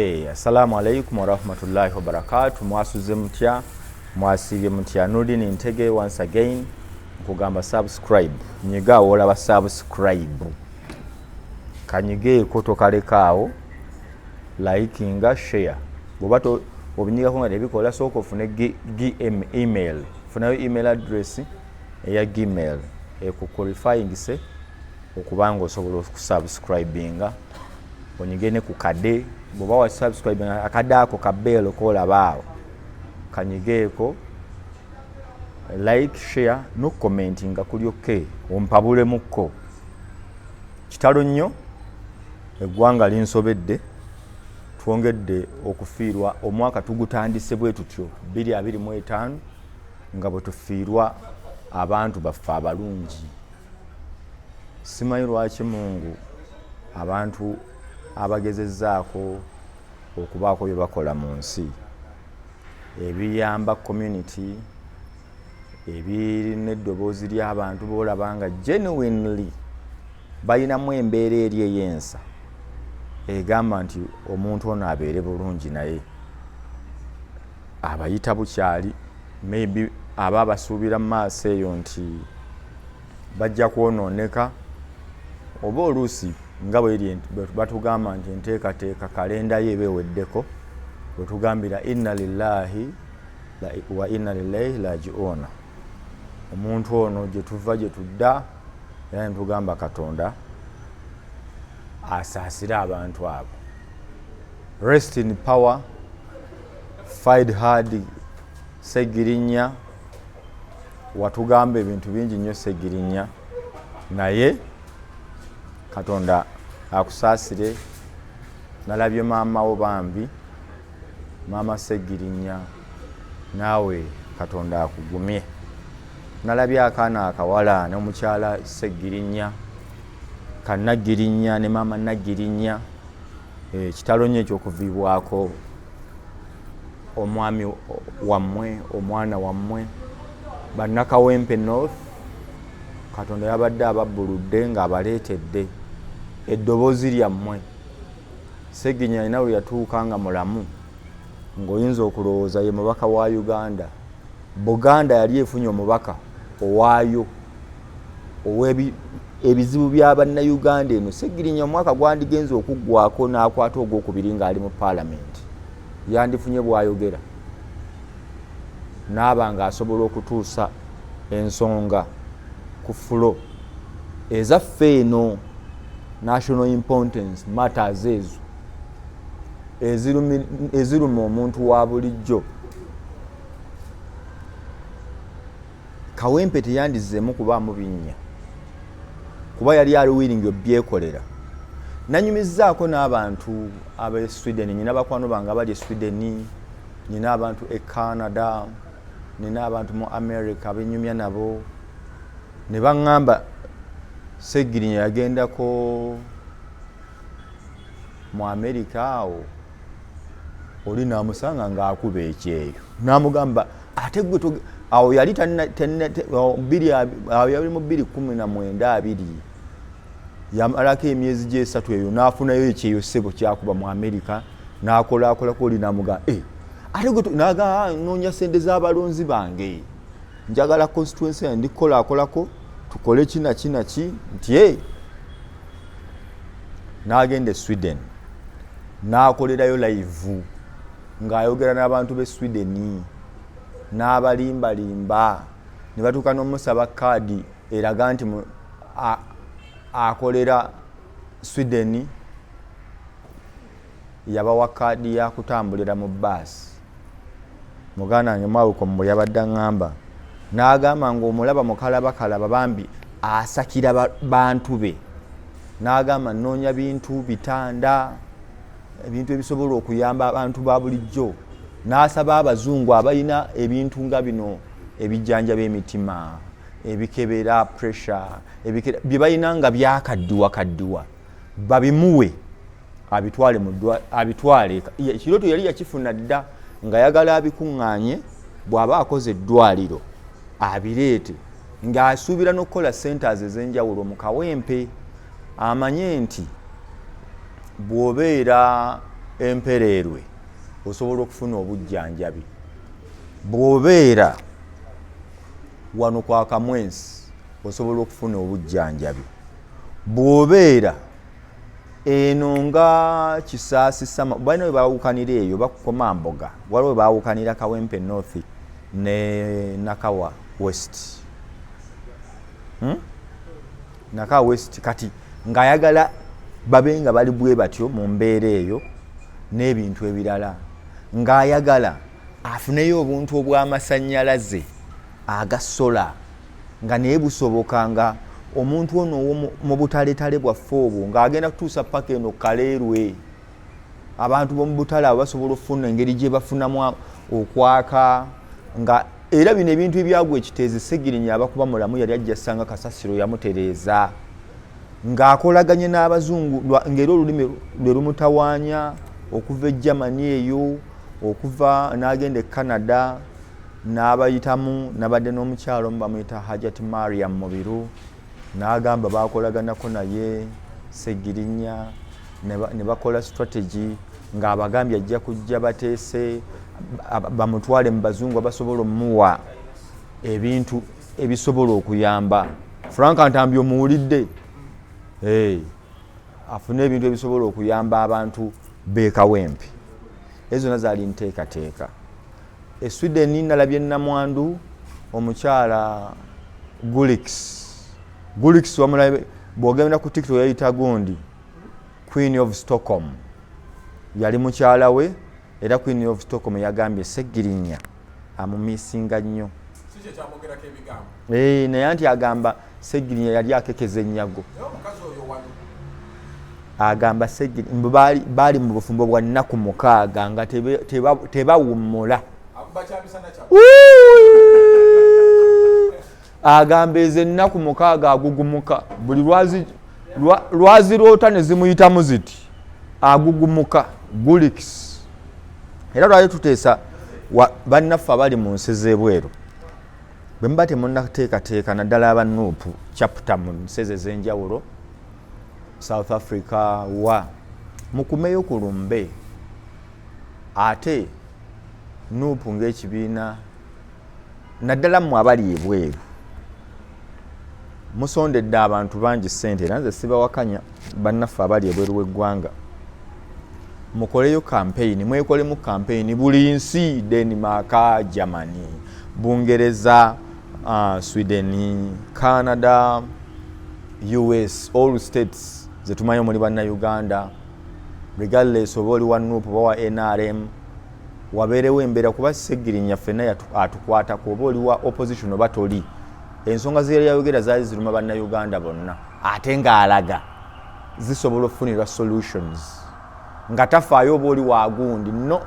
Assalamu alaikum wa rahmatullahi wa barakatuh. Mwasuze mutya, mwasibye mutya. Nurdin Ntege once again nkugamba subscribe. Nyiga olaba subscribe. Kanyige ko tokalekaawo likinga share. Bobato obinyiga ko ebikola soko fune email. Funayo email address eya Gmail qualifying se okubanga osobola okusubscribinga onyigene ku kade boba wa subscribe akadako kabelo kolabaawo kanyigeeko like share no commenting kuli okay ompabule mukko kitalo nnyo eggwanga linsobedde twongedde okufiirwa omwaka tugutandise bwe tutyo 2025 nga bwe tufiirwa abantu baffe abalungi. Simanyi lwaki Mungu abantu abagezezzaako okubaako bye bakola mu nsi ebiyamba community ebirina eddoboozi ly'abantu boolaba nga genuinely balinamu embeera eri ey'ensa egamba nti omuntu ono abeere bulungi naye abayita bukyali maybe aba basuubira mu maaso eyo nti bajja kwonooneka oba oluusi nga bwe batugamba nti enteekateeka kalenda ye ebeeweddeko bwe tugambira inna lillahi wa inna ilaihi raji'un. Omuntu ono gye tuva gye tudda era ne tugamba Katonda asaasire abantu abo. Rest in power, fight hard Segirinnya. Watugamba ebintu bingi nnyo Segirinnya naye Katonda akusaasire. Nalabye maama wo bambi maama Segirinnya naawe Katonda akugumye. Nalabye akaana akawala n'omukyala Segirinnya Kannagirinnya ne maama Nagirinnya kitalo nnyo ekyokuviibwako omwami wammwe omwana wammwe Bannakawempe North. Katonda yabadde ababbuludde ng'abaleetedde eddoboozi lyammwe. Segirinnya alina we yatuuka nga mulamu ng'oyinza okulowooza ye mubaka wa Uganda. Buganda yali efunye omubaka owaayo ebizibu bya bannayuganda eno. Segirinnya omwaka gwandigenza okuggwako n'akwata ogwokubiri ng'ali mu paalamenti yandifunye bw'ayogera n'aba ng'asobola okutuusa ensonga ku fulo ezaffe eno national importance matters ezo eziruma omuntu wa bulijjo. Kawempe teyandizzeemu kubaamu binnya kuba yali ali wiringi obyekolera. Nanyumizzaako n'abantu ab'e Sweden. Nina bakwano bange abali e Sweden, nina abantu e Canada, nina abantu mu America abenyumya nabo ne baŋŋamba Segirinnya yagendako mu America awo oli n'amusanga ng'akuba ekyeyo n'amugamba ate gwe awo yali yali mu 2019 yamalako emyezi gy'esatu eyo n'afunayo ekyeyo ssebo kyakuba mu America n'akolako oli n'amugamba ate gwe noonya ssente z'abalonzi bange njagala constituency yange ndikolakolako tukole kinaki nti n'agenda e Sweden n'akolerayo live ng'ayogera n'abantu b'e Sweden n'abalimbalimba ne batuuka n'omusaba kaadi eraga nti akolera Sweden. Yabawa kaadi ya kutambulira mu baasi. Muganda wange Malcolm yabadde aŋŋamba n'agamba ng'omulaba mukalabakalaba bambi asakira bantu be n'agamba nnoonya bintu bitanda ebintu ebisobola okuyamba abantu ba bulijjo n'asaba abazungu abalina ebintu nga bino ebijjanja b'emitima ebikebera pressure bye balina nga byakaddiwa babimuwe abitwale. Ekirooto yali yakifuna dda nga yagala abikuŋŋaanye bw'aba akoze eddwaliro abireete ng'asuubira n'okukola centers ez'enjawulo mu Kawempe. Amanye nti bw'obeera empererwe osobola okufuna obujjanjabi. Bw'obeera wano kwa Kamwensi osobola okufuna obujjanjabi. Bw'obeera eno nga Kisaasi Sama balina we baawukanira eyo bakukoma Mboga, waliwo we baawukanira Kawempe North ne Nakawa West. Nakawa West kati ng'ayagala babe nga bali bwe batyo mu mbeera eyo n'ebintu ebirala, ng'ayagala afuneyo obuntu obw'amasannyalaze aga sola nga naye busoboka nga omuntu ono mu butaletale bwaffe obwo ng'agenda kutuusa paka eno Kaleerwe. Abantu b'omu butale abo basobola okufuna engeri gye bafunamu okwaka nga era bino ebintu ebyagwa ekiteezi Ssegirinya abakuba mulamu yali ajja ssanga kasasiro yamutereeza ng'akolaganye n'Abazungu ng'era olulimi lwe lumutawaanya okuva e Germany eyo okuva n'agenda e Canada n'abayitamu nabadde n'omukyalo omu bamuyita Hajat Mariam Mubiru n'agamba bakolaganako naye Ssegirinya ne bakola strategy ng'abagambye ajja kujja bateese bamutwale mu Bazungu abasobola omuwa ebintu ebisobola okuyamba. Frank Ntambi omuwulidde? Afune ebintu ebisobola okuyamba abantu b'e Kawempe. Ezo zonna zaali nteekateeka. E Sweden nalabye Namwandu omukyala Gulix wamulabe bw'ogenda ku TikTok yayita gundi Queen of Stockholm. Yali mukyala we era Queen of Stockholm yagambye Ssegirinya amumisinga nnyo. Sije kyamogerako ebigambo. Naye anti agamba Ssegirinya yali akekeza ennyago. Omukazi oyo wano agamba Ssegirinya baali mu bufumbo bwa nnaku 6 nga tebawummula. Agamba ezo ennaku 6 agugumuka buli lwaziroota ne zimuyitamu ziti agugumuka Gulix. Era lwali tuteesa bannaffe abali mu nsi z'ebweru bwe muba temunnateekateeka naddala aba Nuupu chapter mu nsi ez'enjawulo South Africa mukumeyo ku lumbe ate Nuupu ng'ekibiina naddala mmwe abali ebweru musondedde abantu bangi ssente era nze sibawakanya bannaffe abali ebweru w'eggwanga. Mukoleyo campaign, mwekolemu campaign buli nsi, Denmark, Germany, Bungereza, Sweden, Canada, US, all states zetumanyi muri banna Uganda, regardless of oli wa Nuupu bawa NRM wabeerewo embeera kuba Ssegirinya ffenna atukwata kuba oli wa opposition oba toli. Ensonga ze yayogera zaali ziruma banna Uganda bonna ate ng'alaga zisobola okufunirwa solutions nga tafaayo oba oli wagundi no.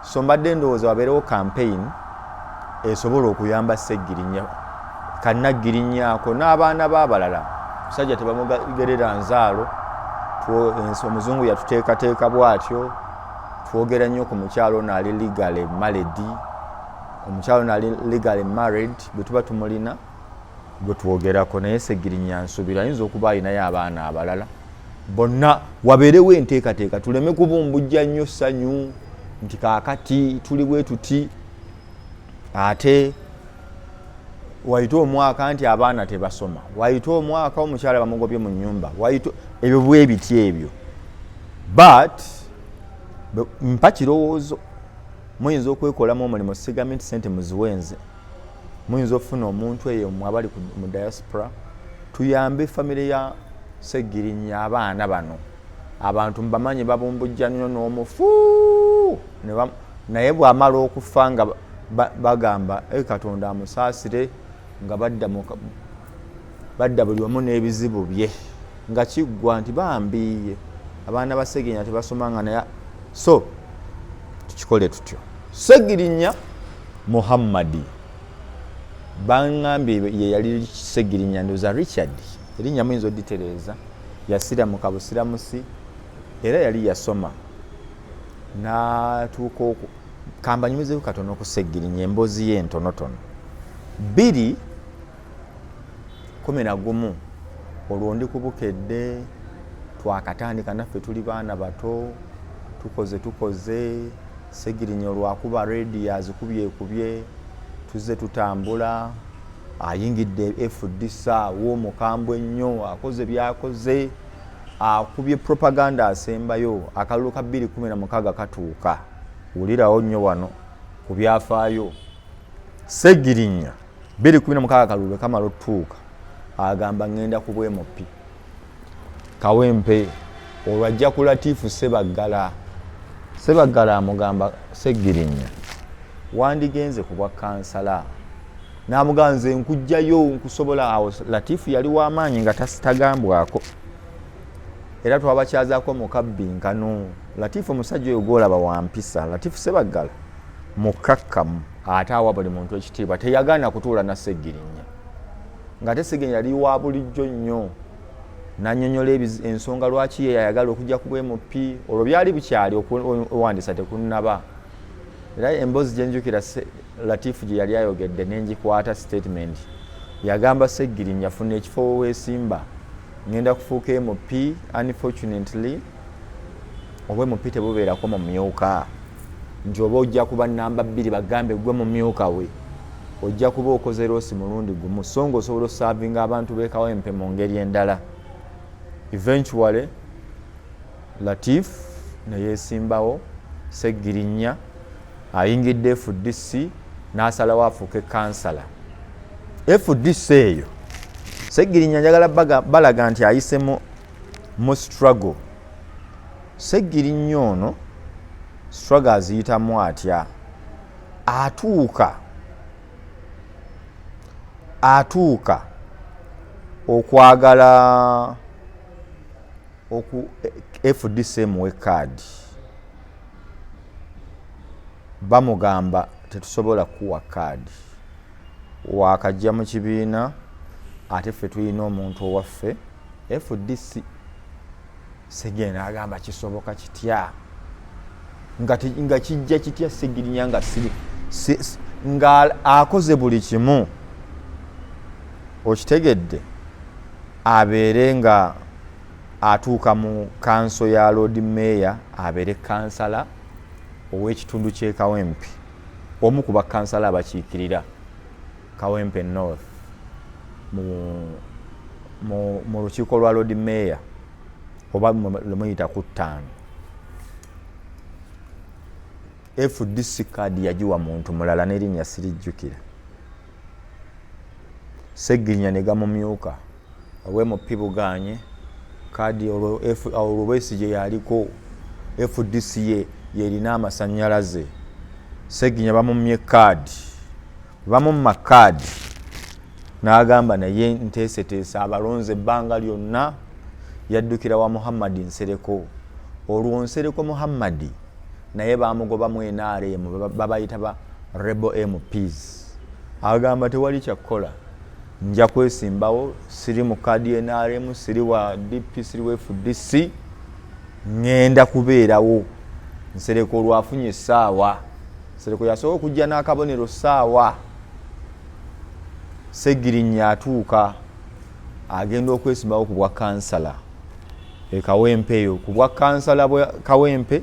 So mbadde ndowooza wabeerewo campaign esobola okuyamba Ssegirinya kannagirinnyaako n'abaana b'abalala. Musajja tebamugerera nzaalo omuzungu yatuteekateeka bw'atyo. Twogera nnyo ku mukyalo ono ali legally married, omukyalo ono ali legally married bwe tuba tumulina gwe twogerako, naye Ssegirinya nsubira ayinza okuba alinayo abaana abalala. Bonna wabeerewo enteekateeka tuleme kubumbujja nnyo ssanyu nti kaakati tuli bwe tuti ate wayita omwaka nti abaana tebasoma, wayita omwaka omukyala bamugobye mu nnyumba, wayita ebyo bwe biti ebyo. But mpa kirowoozo muyinza okwekolamu omulimu sigamye nti ssente muziwenze. Muyinza okufuna omuntu eyo abali mu diaspora tuyambe famire ya Ssegirinya abaana bano abantu mbamanyi babumbujja nnyo n'omufu naye bw'amala okufa nga bagamba Katonda amusaasire nga badda buli wamu n'ebizibu bye nga kiggwa nti bambiye abaana ba Ssegirinya tebasoma nga naye. So tukikole tutyo. Ssegirinya Muhammadi bangambye ye yali Ssegirinya ndoza Richard erinnya muyinza oditereeza yasiramuka busiramusi era yali yasoma n'atuuka oku kamba nyumizeeko katono ku Ssegirinya emboozi ye entonotono 2:11 olwo ndi kubukedde twakatandika naffe tuli baana bato tukoze Segirinya olwakuba radio azikubye tuzze tutambula ayingidde FDC w'omukambwe nnyo akoze byakoze akubye propaganda asembayo akalulu ka 2016 katuuka wulirawo nnyo wano ku byafaayo Segirinya 2016 kalulu kamala otuuka agamba ngenda ku bwemupi Kawempe olwajja ku Latifu Sebaggala amugamba Segirinya wandigenze ku bwa kansala namuganze nkujjayo nkusobola awo Latifu yali w'amaanyi nga tasitagambwako era twabakyazaako mukabbinkano Latifu musajja oyo gwolaba wampisa Latifu Sebaggala mukakkamu ate awa buli muntu ekitiibwa teyagaana kutuula na Segirinya nga te Segirinya yali wa bulijjo nnyo nannyonnyola ensonga lwaki ye yayagala okujja ku bwemupi olwo byali bukyali okuwandiisa tekunnaba era emboozi gye njukira Latifu gye yali ayogedde nengikwata statement yagamba Segirinya funa ekifo weesimba ngenda kufuuka MP unfortunately obwemupi tebubeerako mu myuka nti oba ojja kuba namba 2 bagambe gwe mu myuka we ojja kuba okoze loosi mulundi gumu so ng'osobola osavinga abantu b'e Kawempe mu ngeri endala. Eventually Latif ne yeesimbawo Segirinya ayingidde FDC n'asalawo afuuke kansala. FDC eyo Segirinya njagala balaga nti ayise mu struggle. Segirinya ono struggle aziyitamu atya atuuka okwagala FDC muwe kaadi bamugamba tetusobola kuwa kaadi wakajja mu kibiina ate ffe tulina omuntu owaffe FDC Segirinya agamba kisoboka kitya nga kijja kitya Segirinya nga akoze buli kimu okitegedde abeere nga atuuka mu kanso ya Lord Mayor abeere kansala ow'ekitundu ky'e Kawempe omu ku bakansala abakiikirira Kawempe North mu lukiiko lwa Lord Mayor oba lumuyita ku 5 FDC kaadi yagiwa muntu mulala n'erinnya sirijjukira. Segirinya ne gamumyuka obwemupi buganye kaadi olw'esi gye yaliko FDC yerina amasannyalaze. Segirinya bamumye kaadi bamumma kaadi n'agamba naye nteeseteesa abalonze ebbanga lyonna yaddukira wa Muhammad Nsereko. Olwo Nsereko Muhammad naye bamugobamu NRM babayita ba Rebel MPs. Agamba tewali kyakola nja kwesimbawo siri mu kaadi NRM siri wa DP siri wa FDC ngenda kubeerawo. Nsereko lwafunye essaawa Nsereko yasobola okujja n'akabonero ssaawa. Segirinya atuuka agenda okwesimbawo ku bwa kansala e Kawempe eyo ku bwa kansala bwa Kawempe.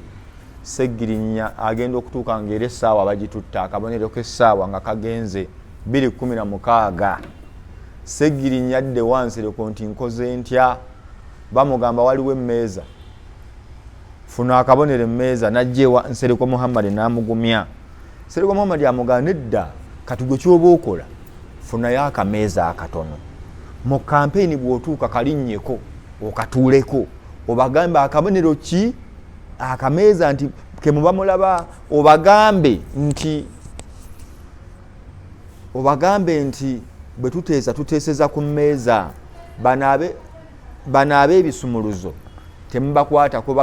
Segirinya agenda okutuuka ng'era essaawa bagitutta akabonero k'essaawa nga kagenze 2:16. Segirinya adde Nsereko nti nkoze ntya bamugamba waliwo emmeeza funa akabonero emmeeza najjewa Nsereko Muhammad n'amugumya. Nsereko Muhammad amugamba nedda katugo ky'oba okola funayo akameeza akatono mu kampeyini bw'otuuka kalinnyeko okatuuleko obagambe akabonero ki akameeza nti ke muba mulaba obagambe nti bwe tuteeseza ku mmeeza banaabe ebisumuluzo temubakwatako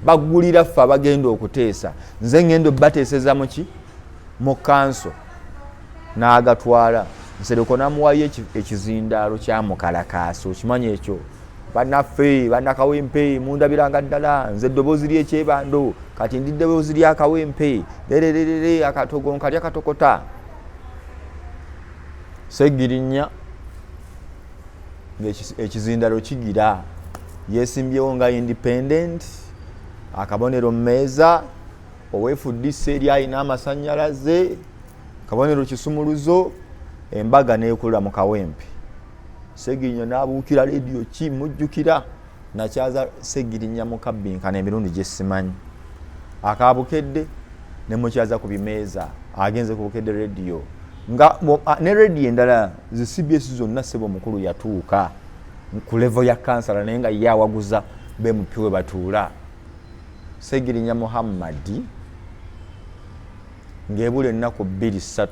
baggulira ffe abagenda okuteesa nze ngendo bateeseza muki mu kanso n'agatwala. Nsereko n'amuwayo ekizindaalo kyamukalakaasa okimanyi ekyo bannaffe bannakawempe mundabiranga ddala nze eddoboozi ly'ekyebando kati ndi ddoboozi lya Kawempe lererere akatogo nkalya katokota. Segirinya ng'ekizindalo kigira yeesimbyewo nga independent akabonero mmeeza oweefuddisa eri alina amasannyalaze kabonero kisumuluzo embaga neekulira mu kawempe Segirinya n'abuukira leediyo ki mujjukira nakyaza Segirinya mu kabbinkana emirundi gye simanyi akaabukedde ne mukyaza ku bimeeza agenze ku bukedde leediyo nga ne leediyo endala zi CBS zonna ssebo mukulu yatuuka ku levo ya kansala naye nga ye awaguza BMP we batuula Segirinya Muhammad ng'ebula ennaku 2-3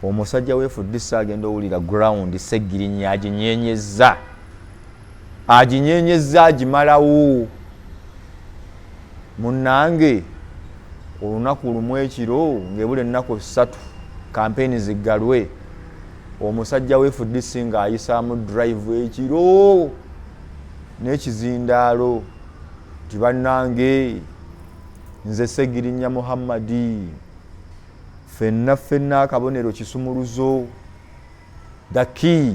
omusajja weefuddisa agenda owulira ground Segirinya aginyenyezza agimalawo munnange olunaku lumu ekiro ng'ebula ennaku 3 kampeni ziggalwe omusajja weefuddisi ng'ayisaamu drive ekiro n'ekizindaalo nti bannange nze Segirinya Muhammad ffenna akabonero kisumuluzo the key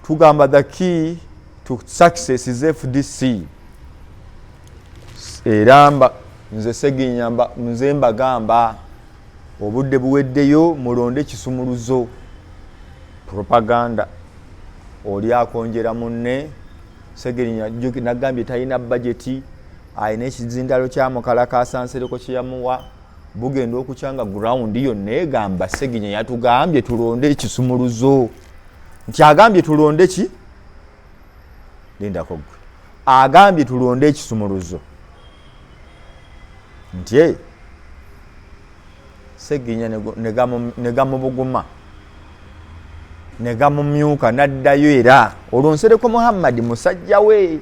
tugamba the key to success is FDC era nze Segirinya nze mbagamba obudde buweddeyo mulonde kisumuluzo propaganda oli akonjera munne Segirinya nagambye talina budgeti ayina ekizindalo kyamukalakasa nsereko kyeyamuwa bugenda okukyanga ground yonna egamba Segirinya yatugambye tulonde ekisumuluzo nti agambye tulonde ki lindako gwe agambye tulonde ekisumuluzo nti Segirinya negamubuguma negamumyuka naddayo era olwo Nsereko Muhammad musajja we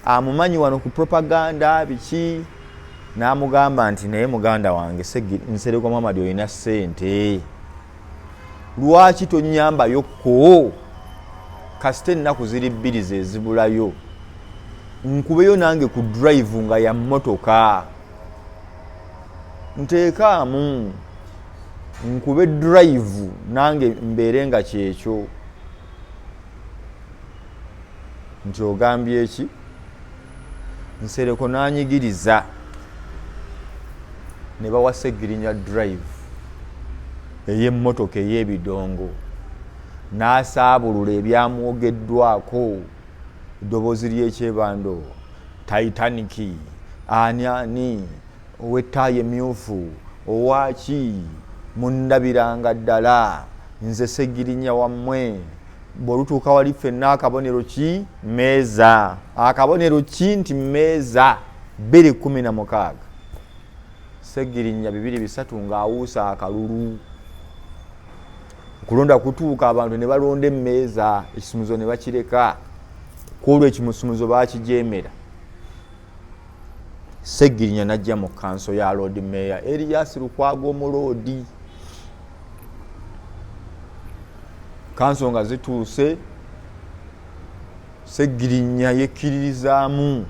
amumanyi wano ku propaganda biki n'amugamba nti naye muganda wange Nsereko Muhammad olina ssente lwaki tonyambayokko kasite ennaku ziri 2 zezibulayo nkubeyo nange ku drive nga ya mmotoka nteekaamu nkube drive nange mbeere nga kyekyo nti ogambye eki Nsereko n'anyigiriza ne bawa Segirinya drive ey'emmotoka ey'ebidongo n'asaabulula ebyamwogeddwako eddoboozi ly'ekyebando Titanic ani ow'ettaayi emmyufu owaki mundabiranga ddala nze Segirinya wammwe bw'olutuuka wali ffenna akabonero ki mmeeza akabonero ki nti mmeeza 216 Segirinya 2-3 ng'awuusa akalulu kulonda kutuuka abantu ne balonda emmeeza ekisumuzo ne bakireka kwolwo ekimusumuzo baakijemera Segirinya najja mu kanso ya Lord Mayor Erias Lukwago Omulodi kanso nga zituuse Segirinya yekkiririzaamu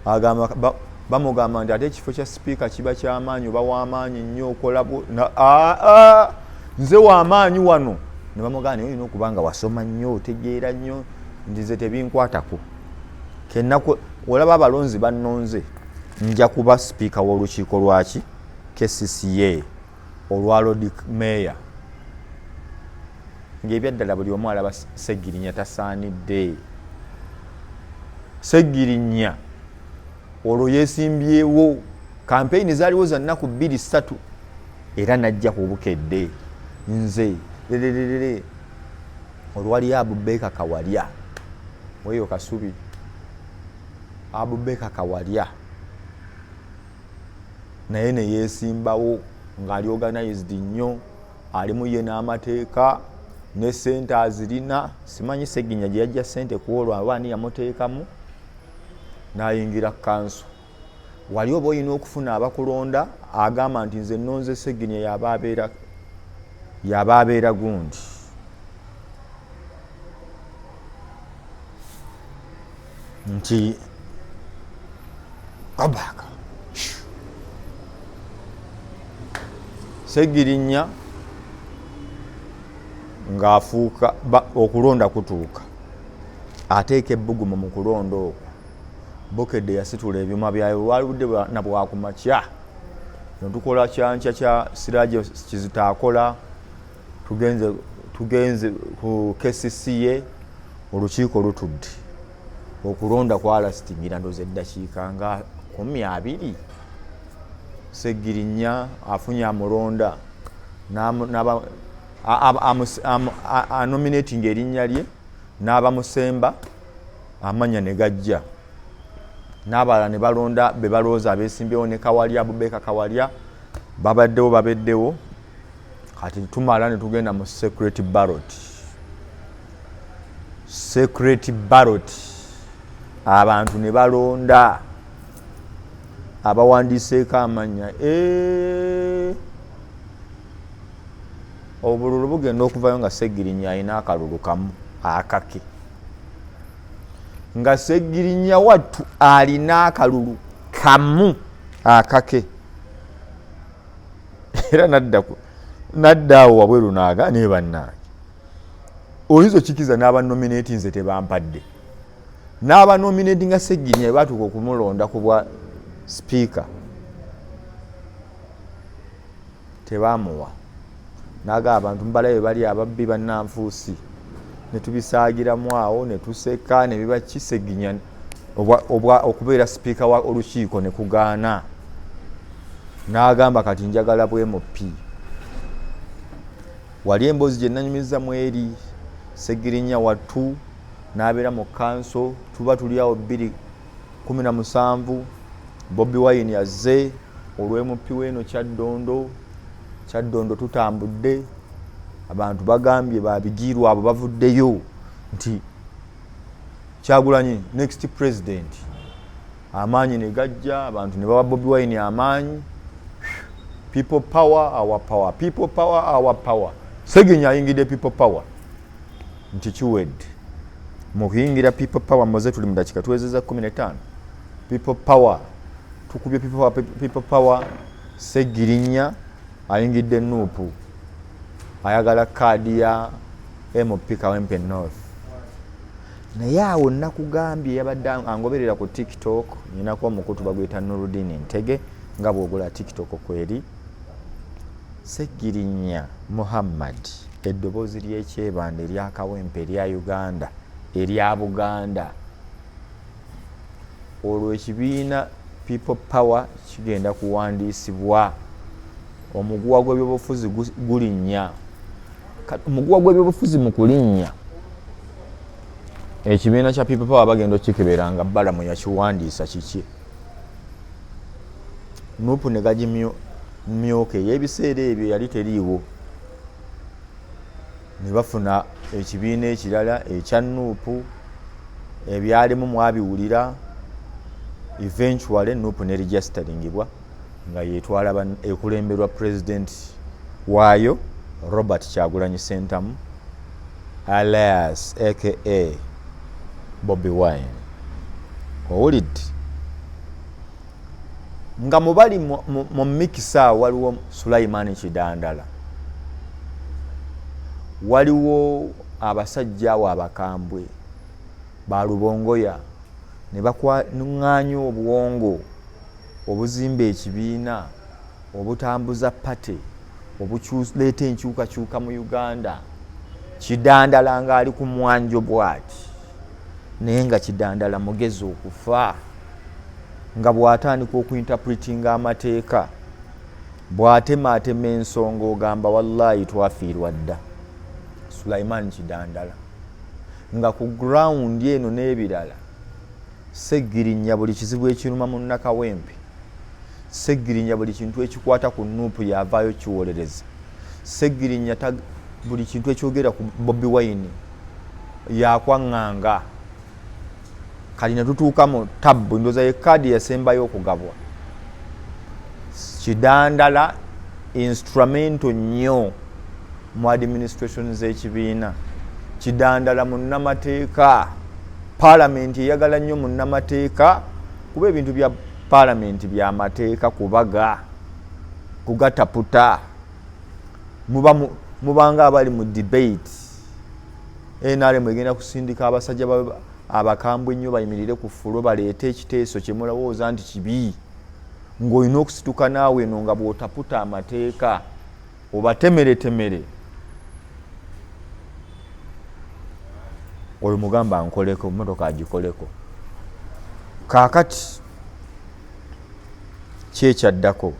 agamba bamugamba nti ate ekifo kya sipiika kiba ky'amaanyi oba w'amaanyi nnyo okola nze w'amaanyi wano ne bamugamba naye olina okuba nga wasoma nnyo otegeera nnyo ndize tebinkwatako kennaku olaba abalonzi bannonze nja kuba sipiika w'olukiiko lwaki KCCA olwa Lord Mayor ng'ebyaddala buli omu alaba Segirinya tasaanidde Segirinya olwo yeesimbyewo kampeyini zaaliwo za nnaku 2-3 era najja ku bukedde nze olwali Abubeka Kawalya weyo Kasubi Abubeka Kawalya naye ne yeesimbawo ng'ali organized nnyo alimu ye n'amateeka ne ssente azirina simanyi Segirinya gye yajja ssente ku olwo abaani yamuteekamu n'ayingira kanso wali oba olina okufuna abakulonda agamba nti nze nnonze Segirinya yaba abeera gundi nti abaka Segirinya ng'afuuka okulonda kutuuka ateeka ebbugumu mu kulonda okwo Bokedde yasitula ebyuma byayo lwaludde nabwakumakya netukola kyankya kya Siraje Kizito akola tugenze ku KCCA olukiiko lutudde okulonda kwalastingira ndoze eddakiika nga 20 Segirinnya afunye amulonda nominating erinnya lye n'abamusemba amanya ne gajja n'abalala ne balonda be balooza abeesimbyewo ne Kawalya Abubeka Kawalya babaddewo kati tumala ne tugenda mu secret ballot abantu ne balonda abawandiiseeko amanya obululu bugenda okuvayo nga Segirinnya alina akalulu kamu akake nga Segirinnya wattu alina akalulu kamu akake era naddaawo wabweru naaga ne bannange oyinza okikiza n'abanominati nze tebampadde n'abanominati nga Segirinnya batuuka okumulonda ku bwa speaker tebamuwa naga abantu mbalayo bali ababbi bannanfuusi ne tubisaagiramu awo ne tuseka ne biba Segirinnya okubeera speaker wa olukiiko ne kugaana n'agamba kati njagala bweMP wali emboozi gye nanyumiza mu eri Segirinnya wattu n'abeera mu kanso tuba tuli awo 2017 Bobi Wine yazze olw'MP w'eno Kyaddondo tutambudde abantu bagambye babigirwa abo bavuddeyo nti Kyagulanyi next president amaanyi ne gajja abantu ne bawa Bobi Wine amaanyi people power our power Segirinnya ayingidde people power nti kiwedde mu kuyingira people power moze tuli mu dakika tuwezeza 15 people power tukubye people power Segirinnya ayingidde Nuupu ayagala kaadi ya MP Kawempe North naye awo nakugambye yabadde angoberera ku TikTok nyinako omukutu bagwita Nurudini Ntege nga bwogula TikTok kweri Segirinnya Muhammad eddoboozi ly'ekyebanda erya Kawempe erya Uganda erya Buganda olwo ekibiina people power kigenda kuwandiisibwa omuguwa gw'ebyobufuzi gulinnya omuguwa gw'ebyobufuzi mu kulinnya ekibiina kya people power bagenda okikebera balamu yakiwandiisa kiki Nuupu ne gagimyoka ey'ebiseera ebyo yali teriiwo ne bafuna ekibiina ekirala ekya Nuupu ebyalimu mwabiwulira eventually Nuupu ne registeringibwa nga yetwala ekulemberwa president waayo Robert Kyagulanyi Ssentamu alias aka Bobi Wine owulidde nga mubali mu mikisa waliwo Sulaiman Kidandala waliwo abasajja abo abakambwe balubongoya ne bakwaŋŋaanya obuwongo obuzimba ekibiina obutambuza pate obuleeta enkyukakyuka mu Uganda Kidandala nga ali ku mwanjo bwati naye nga Kidandala mugezi okufa nga bw'atandika okuinterpretinga amateeka bw'atemaatema ensonga ogamba wallahi twafiirwa dda Sulaiman Kidandala nga ku ground eno n'ebirala Segirinnya buli kizibu ekiruma mu Nakawempe Segirinnya buli kintu ekikwata ku Nuupu yavaayo kiwolereza Segirinnya buli kintu ekyogera ku Bobi Wine yakwaŋŋanga kali ne tutuuka mu tabbu ndoza ye kaadi yasembayo okugabwa Kidandala instrumento nnyo mu administration z'ekibiina Kidandala munnamateeka Parliament eyagala nnyo munnamateeka kuba ebintu bya Parliament bya mateeka kubaga kugataputa mubanga abali mu debate NRM egenda kusindika abasajja abakambwe nnyo bayimirire ku ffulo baleete ekiteeso kye mulowooza nti kibi ng'olina okusituka naawe eno nga bw'otaputa amateeka obatemeretemere oyo mugamba nkoleko motoka agikoleko. Kaakati kyekyaddako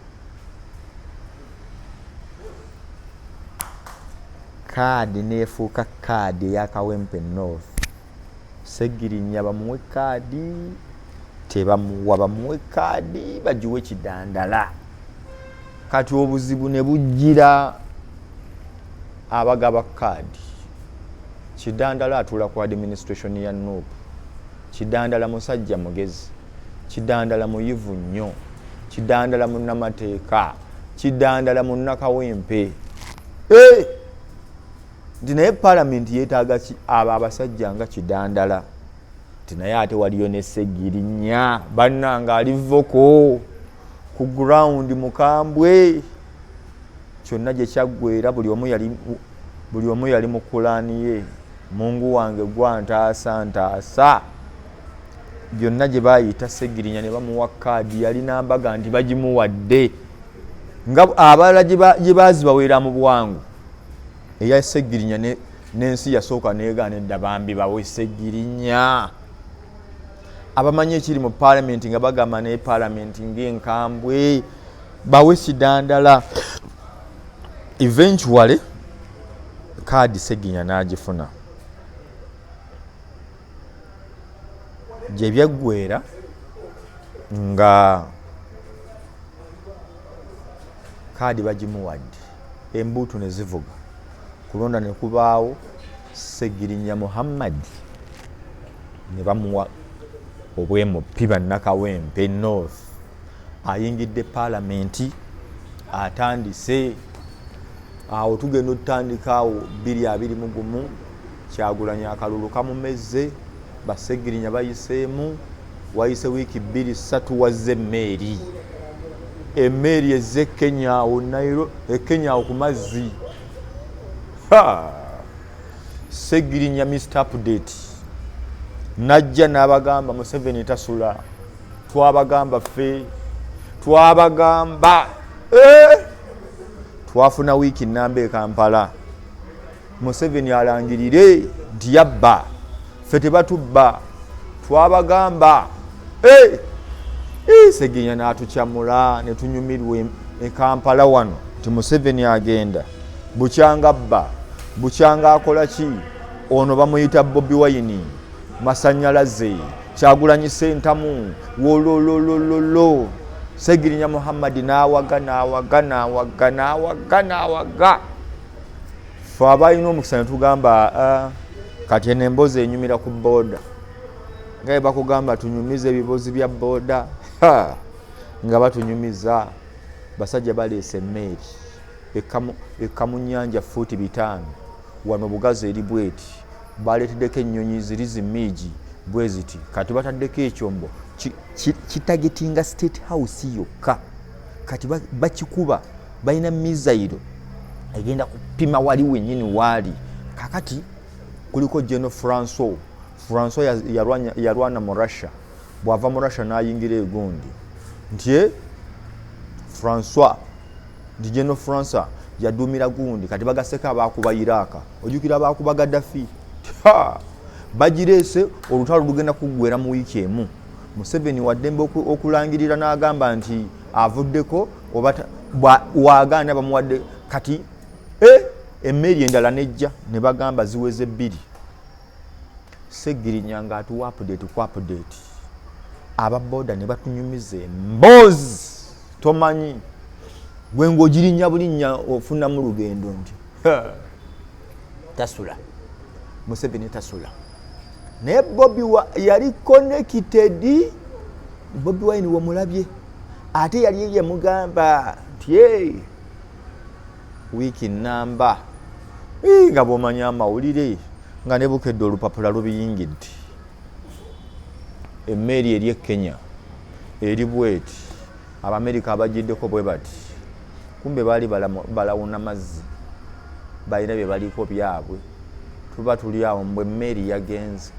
kaadi neefuuka kaadi eyakawempe North. Sseggirinya bamuwe kaadi tebamuwa, bamuwe kaadi bagiwe Kidandala. Kati obuzibu ne bujjira abagaba kaadi. Kidandala atuula ku administration ya Nuupu. Kidandala musajja mugezi. Kidandala muyivu nnyo. Kidandala munnamateeka. Kidandala munnakawempe. Nti naye palamenti yeetaaga abo abasajja nga Kidandala. Nti naye ate waliyo ne Sseggirinya bannanga alivoko ku ground mukambwe. Kyonna gye kyaggwera buli omu yali mu kulaani ye. Mungu wange gwantaasa ntaasa. Byonna gye baayita Sseggirinya ne bamuwa kaadi yalina mbaga nti bagimuwadde. Nga abalala gye baazibawera mu bwangu. Eya Sseggirinya n'ensi yasooka neegaana edda bambi bawe Sseggirinya. Abamanyi ekiri mu paalamenti nga bagamba ne paalamenti ng'enkambwe bawe Kidandala. Eventually kaadi Sseggirinya n'agifuna. Gye byaggwera nga kaadi bagimuwadde, embuutu ne zivuga. Kulonda ne kubaawo Sseggirinya Muhammad ne bamuwa obwemupi bannakawempe North. Ayingidde paalamenti atandise. Awo tugenda otutandika awo 2021 Kyagulanyi akalulu kamumezze ba Sseggirinya bayiseemu. Wayise wiiki 2-3 wazze emmeeri. Emmeeri ezze Kenya awo Kenya awo ku mazzi. Sseggirinya Mr. Update najja n'abagamba Museveni tasula. Twabagamba ffe. Twabagamba. Twafuna wiiki nnamba e Kampala. Museveni alangirire nti yabba. Ffe tebatubba. Twabagamba. Sseggirinya n'atukyamula ne tunyumirwa e Kampala wano nti Museveni agenda. Bukyanga bba. Bukyanga akola ki? Ono bamuyita Bobi Wine. Masannyalaze. Kyagulanyi Ssentamu. Wolololololo. Sseggirinya Muhammad n'awaga. Ffe abalina omukisa ne tugamba kati eno emboozi enyumira ku booda. Nga bakugamba tunyumize ebibozi bya booda. Nga batunyumiza. Basajja baleese emmeeri. Ekamu nnyanja fuuti 5. Wano bugazi eri bweti. Baleeteddeko ennyonyi ziri zimiigi bwe ziti. Kati bataddeko ekyombo. Kitagetinga State House yokka. Kati bakikuba. Balina mizayiro. Egenda kupima wali wennyini waali. Kakati kuliko General Francois. Francois yalwana mu Russia. Bw'ava mu Russia n'ayingira egundi. Nti Francois ndi General Francois yaduumira gundi. Kati bagaseka abaakuba Iraq. Ojjukira abaakuba Gaddafi. Bagireese olutalo lugenda kuggwera mu wiiki emu. Museveni waddembe okulangirira n'agamba nti avuddeko oba wagaana bamuwadde. Kati emmeeri endala nejja ne bagamba ziweze 2. Sseggirinya ng'atuwa update ku update. Ababooda ne batunyumiza emboozi. Tomanyi gwe ng'ogirinya bulinnya ofunamu lugendo nti tasula. Museveni tasula. Naye Bobi yali connected. Bobi Wine wamulabye. Ate yali yamugamba nti wiiki nnamba. Nga bw'omanya amawulire nga ne bukedde olupapula lubiyingidde. Emmeeri eri e Kenya eri bweti. Abamerika abagiddeko bwe bati. Kumbe baali balawuna mazzi. Balina bye baliko byabwe. Tuba tuli awo mbwe emmeeri yagenze.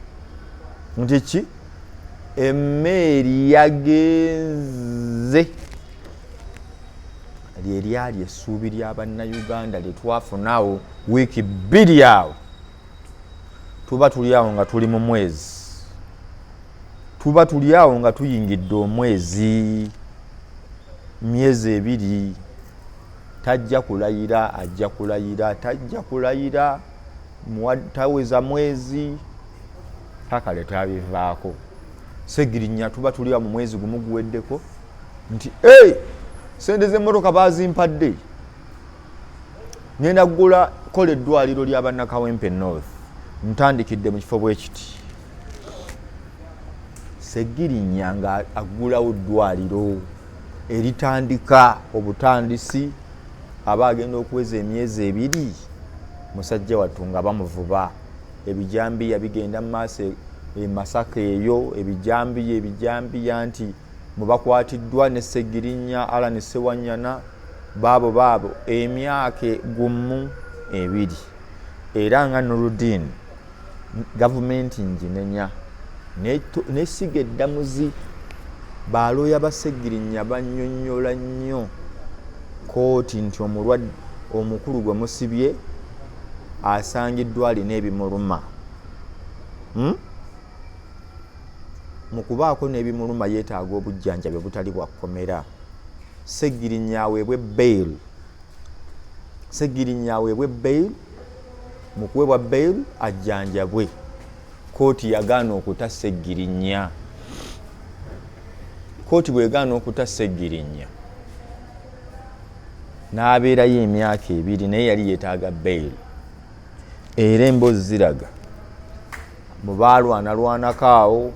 nti ki emmeeri yagenze lyeri essuubi lya bannayuganda lye twafunaawo wiiki 2 awo tuba tuli awo nga tuli mu mwezi tuba tuli awo nga tuyingidde omwezi myezi 2 tajja kulayira ajja kulayira tajja kulayira taweza mwezi pakale tabivaako Segirinnya tuba tuli mu mwezi gumu guweddeko nti sente z'emmotoka bazimpadde ngenda kugula kola eddwaliro lya Bannakawempe North ntandikidde mu kifo bwe kiti Segirinnya nga agulawo eddwaliro eritandika obutandisi aba agenda okuweza emyezi 2 musajja wattu nga bamuvuba ebijambiya bigenda mu maaso Masaka eyo ebijambiya nti mubakwatiddwa ne Segirinnya Alan Sewanyana baabo emyaka 2 era nga Nuruddin gavumenti nginenya nesiga eddamuzi baloya ba Segirinnya bannyonnyola nnyo kooti nti omulwadde omukulu gwe musibye asangiddwa alina ebimuluma mukubaako n'ebimuluma yeetaaga obujjanjabi butali bwakomera Segirinnya aweebwe bail mu kuweebwa bail ajjanjabwe kooti yagaana okuta Segirinnya kooti bwegaana okuta Segirinnya n'abeerayo emyaka 2 naye yali yeetaaga bail era emboozi ziraga mu baalwanalwanako awo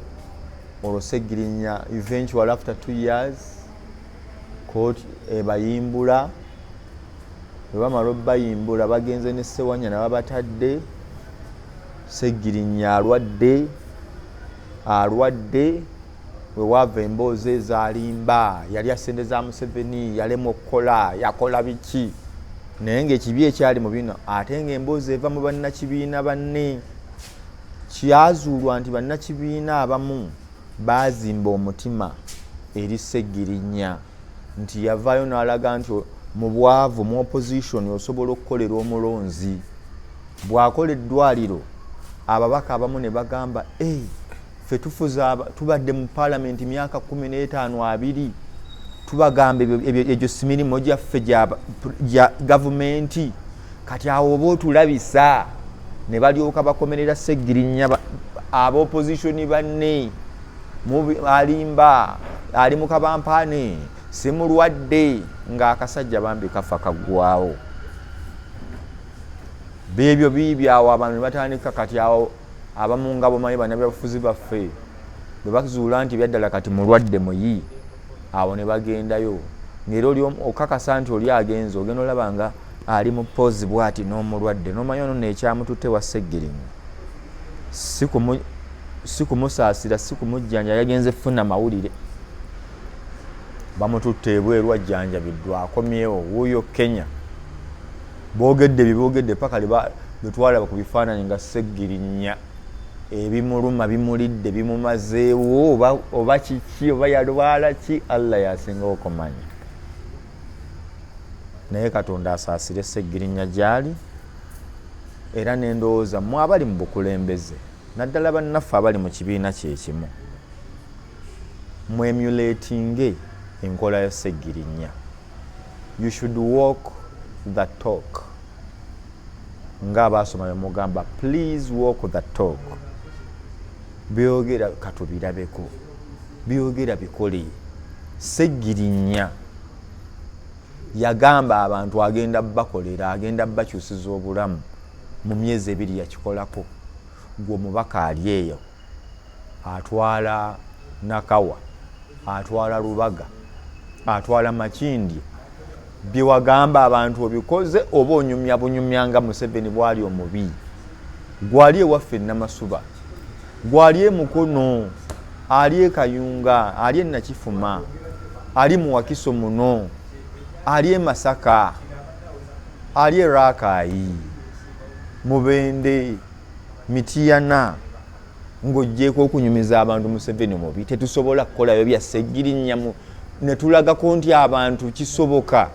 olwo Segirinnya eventually after 2 years kooti ebayimbula bwe bamala obbayimbula bagenze ne Sewanyana babatadde Segirinnya alwadde we wava emboozi ezaalimba yali asente za Museveni yalema okukola yakola biki naye ng'ekibi ekyali mu bino ate ng'emboozi eva mu bannakibiina banne kyazuulwa nti bannakibiina abamu baazimba omutima eri Segirinnya nti yavaayo n'alaga nti mu bwavu mu opposition osobola okukolera omulonzi bw'akola eddwaliro ababaka abamu ne bagamba ffe tufuza tubadde mu parliament myaka 15-20 tubagamba ebyo simirimu gyaffe gya gavumenti kati awo oba otulabisa ne balyoka bakomerera Segirinnya aba opposition banne alimba ali mu kabampaane simulwadde ng'akasajja bambi kafa kaggwawo beebyo biibyawo abantu ne batandika kati awo abamu nga bomanyi bannabyabufuzi baffe bwe bazuula nti byaddala kati mulwadde muyi awo ne bagendayo ng'era oli okakasa nti oli agenze ogenda olaba nga ali mu poozi bw'ati n'omulwadde n'omanyi ono n'ekyamututte wa Segirinnya si kumusaasira si kumujjanja yagenze funa mawulire bamututte ebweru ajjanjabiddwa akomyewo wuuyo Kenya boogedde biboogedde paka betwalaba ku bifaananyi nga Segirinnya ebimuluma bimulidde bimumazeewo oba kiki oba yalwala ki Allah yasingawo okumanya naye Katonda asaasire Segirinnya gyali era n'endowooza mu abali mu bukulembeze naddala bannaffe abali mu kibiina kyekimu mu emulatinge enkola ya Segirinnya you should walk the talk nga abaasoma bemugamba please walk the talk byogera katubirabeko byogera bikole Segirinnya yagamba abantu agenda bakolera agenda bakyusiza obulamu mu myezi 2 yakikolako gwe omubaka ali eyo atwala Nakawa atwala Lubaga atwala Makindye bye wagamba abantu obikoze oba onyumya bunyumyanga Museveni bwali omubi gwali ewaffe Namasuba gwali e Mukono ali e Kayunga ali e Nakifuma ali mu Wakiso muno ali e Masaka ali e Rakai Mubende Mitiyana ng'oggyeko okunyumiza abantu Museveni mubi, tetusobola kukolayo bya Ssegirinnya ne tulagako nti abantu kisoboka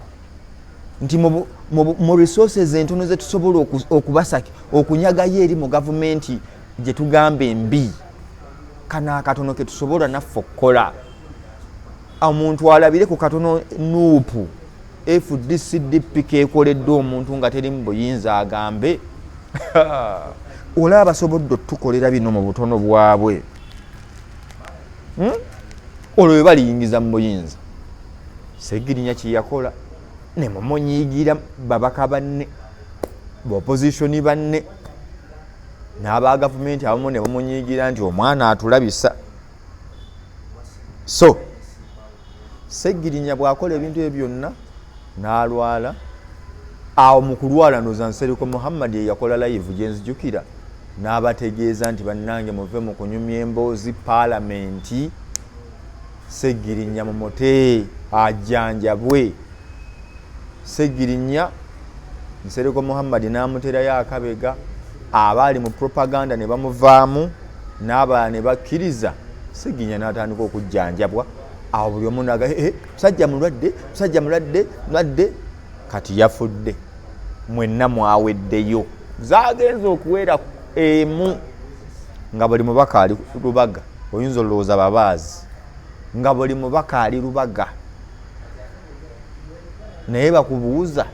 nti mu resources entono ze tusobola okubasaki okunyagayo eri mu gavumenti gye tugamba embi, kana akatono ke tusobola naffe okukola. Omuntu alabire ku katono nuupu FDCDP kekoleddwa omuntu nga teri mu buyinza agambe olaba basobodde tukolera bino mu butono bwabwe, olwo bwe baliyingiza mu buyinza. Ssegirinnya kye yakola ne mumunyiigira babaka banne b'opposition banne n'aba gavumenti abamu ne bamunyiigira nti omwana atulabisa. So Ssegirinnya bw'akola ebintu ebyo byonna n'alwala, awo mu kulwala ndoza Nsereko Muhammad ye yakola live gye nzijukira n'abategeeza nti bannange muve mu kunyumya emboozi paalamenti, Ssegirinnya mumutte ajjanjabwe. Ssegirinnya Nsereko Muhammad n'amuterayo akabega, abaali mu propaganda ne bamuvaamu n'abalala ne bakkiriza. Ssegirinnya n'atandika okujjanjabwa. Awo buli omu naga musajja mulwadde, musajja mulwadde, kati yafudde. Mwenna mwaweddeyo. Zaagenze okuwera emu nga buli mubaka ali Lubaga. Oyinza olowooza babaazi nga buli mubaka ali Lubaga. Naye bakubuuza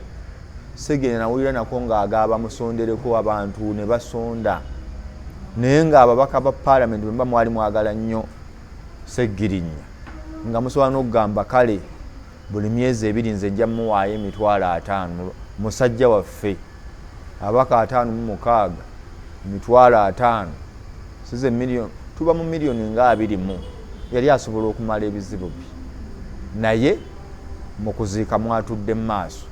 Ssegirinnya nawulira nako ng'agaaba musondereko abantu ne basonda, naye ng'ababaka ba paalamenti bwe mwali mwagala nnyo Ssegirinnya nga musobola n'okugamba kale buli myezi 2 nze njja muwaayo $5,000 musajja waffe abaka 56 $5,000 size million, tuba mu million nga 20 yali asobola okumala ebizibu bye. Naye mu kuziika mwatudde mu maaso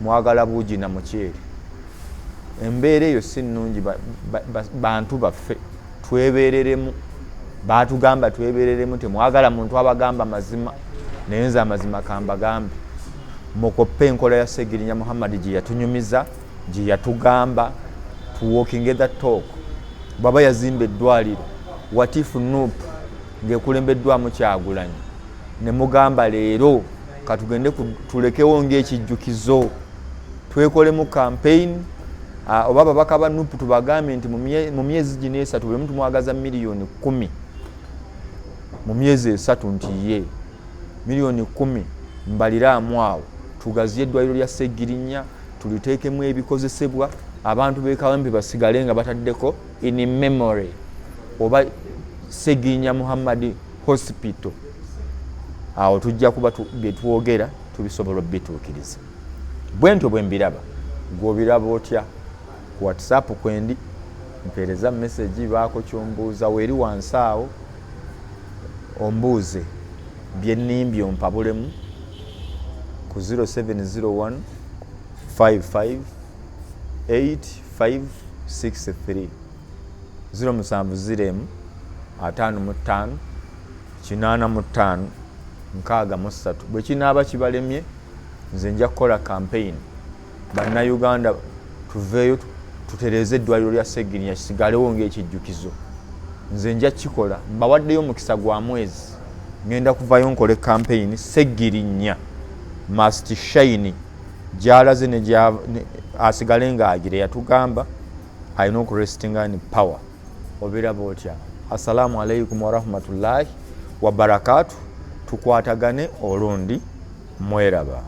mwagala buugi na muceere. Embeera eyo si nnungi. Bantu baffe twebeereremu, baatugamba twebeereremu, temwagala muntu abagamba mazima, naye nze amazima kambagambe. Mukoppe enkola ya Ssegirinnya Muhammad gye yatunyumiza, gye yatugamba walking that talk. Baba yazimba eddwaliro Watifu Nuupu ng'ekulembeddwamu Kyagulanyi, ne mugamba leero katugende tulekewo ng'ekijjukizo twekolemu campaign. Oba babaka ba Nuupu tubagambe nti mu myezi gino 3 buli muntu mwagaza million 10 mu myezi 3 nti ye million 10 mbaliraamu awo tugaziye eddwaliro lya Ssegirinnya tuliteekemu ebikozesebwa abantu b'ekawempe basigale nga bataddeko in memory oba Ssegirinnya Muhammad Hospital. Awo tujja kuba byetwogera tubisobola bituukiriza. Bwentyo bwe mbiraba gw'obiraba otya ku WhatsApp kwendi mpeereza message baako kyombuuza weeri wansi awo ombuuze byennimbi ompabulemu ku 0701 55 8563 070 55 85 63. Bwe kinaaba kibalemye nze nja kukola campaign bannayuganda tuveeyo tutereeze eddwaliro lya Ssegirinnya kisigalewo ng'ekijjukizo. Nze nja kikola, mbawaddeyo omukisa gwa mwezi ngenda kuvayo nkole campaign Ssegirinnya must shine gy'alaze ne asigale ng'agire yatugamba alina okurestinga in power. Obiraba otya? Assalamu alaikum warahmatullahi wabarakatuh. Tukwatagane olundi mweraba.